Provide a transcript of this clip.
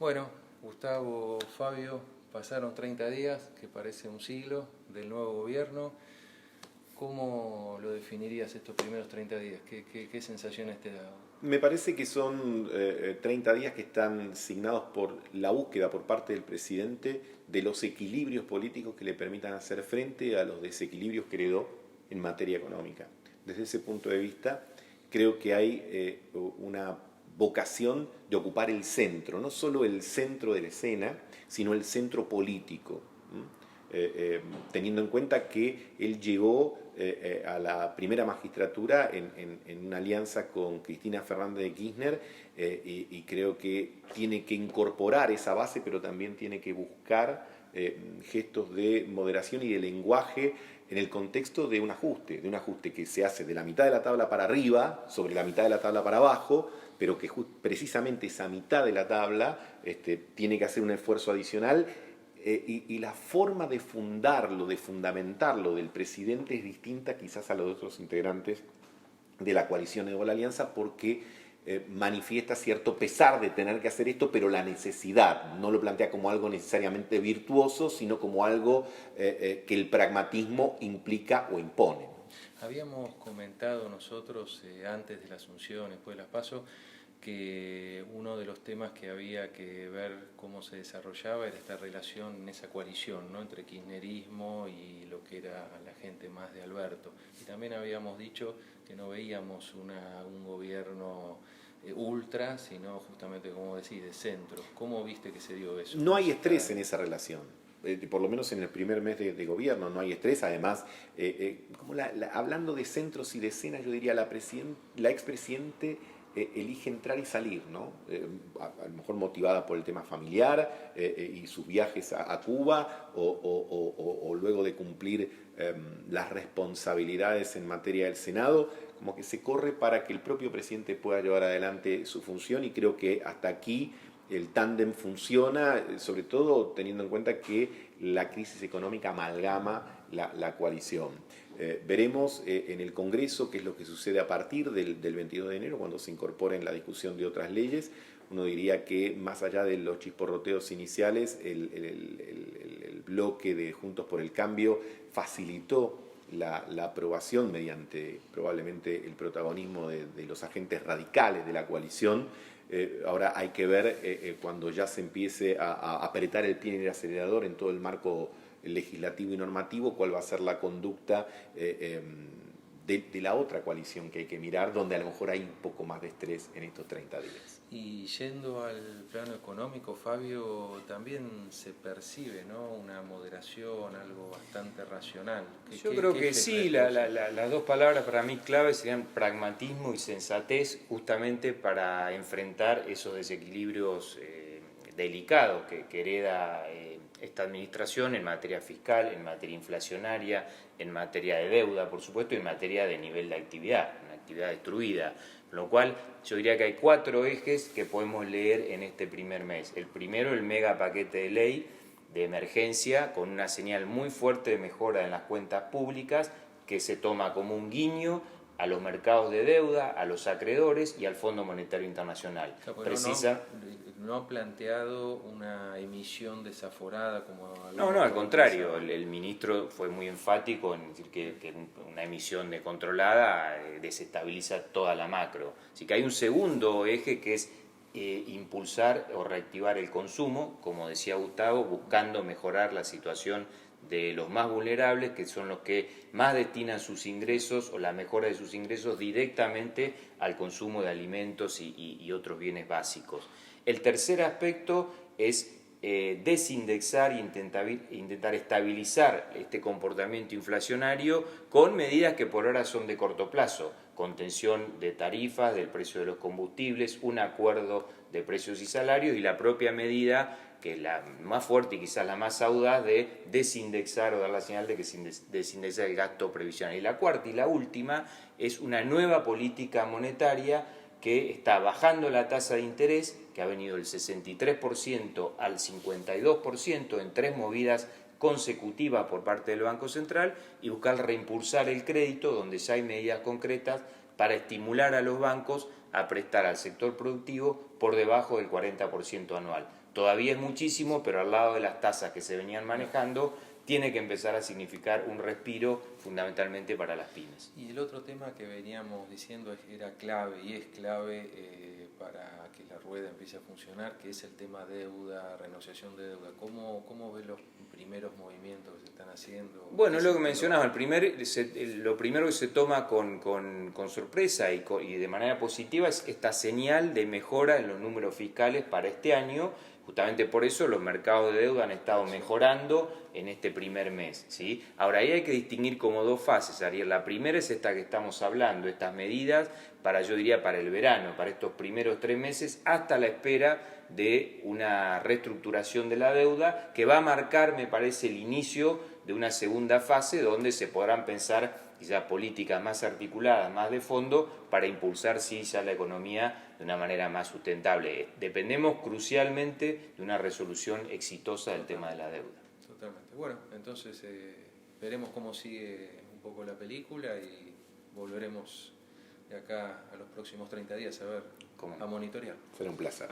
Bueno, Gustavo, Fabio, pasaron 30 días, que parece un siglo, del nuevo gobierno. ¿Cómo lo definirías estos primeros 30 días? ¿Qué sensaciones te da? Me parece que son 30 días que están signados por la búsqueda por parte del presidente de los equilibrios políticos que le permitan hacer frente a los desequilibrios que heredó en materia económica. Desde ese punto de vista, creo que hay una vocación de ocupar el centro, no solo el centro de la escena, sino el centro político. Teniendo en cuenta que él llegó a la primera magistratura en una alianza con Cristina Fernández de Kirchner y creo que tiene que incorporar esa base, pero también tiene que buscar gestos de moderación y de lenguaje en el contexto de un ajuste que se hace de la mitad de la tabla para arriba, sobre la mitad de la tabla para abajo, pero que precisamente esa mitad de la tabla tiene que hacer un esfuerzo adicional. Y la forma de fundarlo, de fundamentarlo del presidente es distinta quizás a los otros integrantes de la coalición o de la alianza porque manifiesta cierto pesar de tener que hacer esto, pero la necesidad, no lo plantea como algo necesariamente virtuoso, sino como algo que el pragmatismo implica o impone. Habíamos comentado nosotros antes de la Asunción, después de las PASO, que uno de los temas que había que ver cómo se desarrollaba era esta relación en esa coalición, ¿no?, entre kirchnerismo y lo que era la gente más de Alberto. Y también habíamos dicho que no veíamos un gobierno ultra, sino justamente, como decís, de centro. ¿Cómo viste que se dio eso? No hay estrés en esa relación. Por lo menos en el primer mes de gobierno no hay estrés. Además, hablando de centros y de escenas, yo diría la expresidente elige entrar y salir, ¿no? A lo mejor motivada por el tema familiar y sus viajes a Cuba o luego de cumplir las responsabilidades en materia del Senado, como que se corre para que el propio presidente pueda llevar adelante su función y creo que hasta aquí el tándem funciona, sobre todo teniendo en cuenta que la crisis económica amalgama la coalición. Veremos en el Congreso qué es lo que sucede a partir del 22 de enero, cuando se incorpora en la discusión de otras leyes. Uno diría que más allá de los chisporroteos iniciales, el bloque de Juntos por el Cambio facilitó la aprobación mediante probablemente el protagonismo de los agentes radicales de la coalición. Ahora hay que ver cuando ya se empiece a apretar el pie en el acelerador en todo el marco legislativo y normativo, cuál va a ser la conducta de la otra coalición que hay que mirar, donde a lo mejor hay un poco más de estrés en estos 30 días. Y yendo al plano económico, Fabio, también se percibe, ¿no?, una moderación, algo bastante racional. Yo creo que sí, las dos palabras para mí clave serían pragmatismo y sensatez, justamente para enfrentar esos desequilibrios delicados que hereda esta administración en materia fiscal, en materia inflacionaria, en materia de deuda, por supuesto, y en materia de nivel de actividad, una actividad destruida. Con lo cual, yo diría que hay 4 ejes que podemos leer en este primer mes. El primero, el mega paquete de ley de emergencia, con una señal muy fuerte de mejora en las cuentas públicas, que se toma como un guiño a los mercados de deuda, a los acreedores y al Fondo Monetario Internacional. O sea, no ha planteado una emisión desaforada como... No, al contrario, el ministro fue muy enfático en decir que una emisión descontrolada desestabiliza toda la macro. Así que hay un segundo eje que es impulsar o reactivar el consumo, como decía Gustavo, buscando mejorar la situación de los más vulnerables, que son los que más destinan sus ingresos o la mejora de sus ingresos directamente al consumo de alimentos y otros bienes básicos. El tercer aspecto es desindexar e intentar estabilizar este comportamiento inflacionario con medidas que por ahora son de corto plazo, contención de tarifas, del precio de los combustibles, un acuerdo de precios y salarios y la propia medida, que es la más fuerte y quizás la más audaz, de desindexar o dar la señal de que se desindexa el gasto previsional. Y la cuarta y la última es una nueva política monetaria que está bajando la tasa de interés, que ha venido del 63% al 52% en 3 movidas consecutivas por parte del Banco Central, y buscar reimpulsar el crédito, donde ya hay medidas concretas para estimular a los bancos a prestar al sector productivo por debajo del 40% anual. Todavía es muchísimo, pero al lado de las tasas que se venían manejando, tiene que empezar a significar un respiro fundamentalmente para las pymes. Y el otro tema que veníamos diciendo era clave y es clave para que la rueda empiece a funcionar, que es el tema deuda, renegociación de deuda. ¿Cómo ves los primeros movimientos que se están haciendo? Bueno, es lo que mencionaba, lo primero que se toma con sorpresa y de manera positiva es esta señal de mejora en los números fiscales para este año. Justamente por eso los mercados de deuda han estado mejorando en este primer mes, ¿sí? Ahora, ahí hay que distinguir como dos fases, Ariel. La primera es esta que estamos hablando, estas medidas yo diría para el verano, para estos primeros 3 meses, hasta la espera de una reestructuración de la deuda que va a marcar, me parece, el inicio de una segunda fase donde se podrán pensar quizás políticas más articuladas, más de fondo, para impulsar sí ya la economía de una manera más sustentable. Dependemos crucialmente de una resolución exitosa del tema de la deuda. Totalmente. Bueno, entonces veremos cómo sigue un poco la película y volveremos de acá a los próximos 30 días a ver, a monitorear. Será un placer.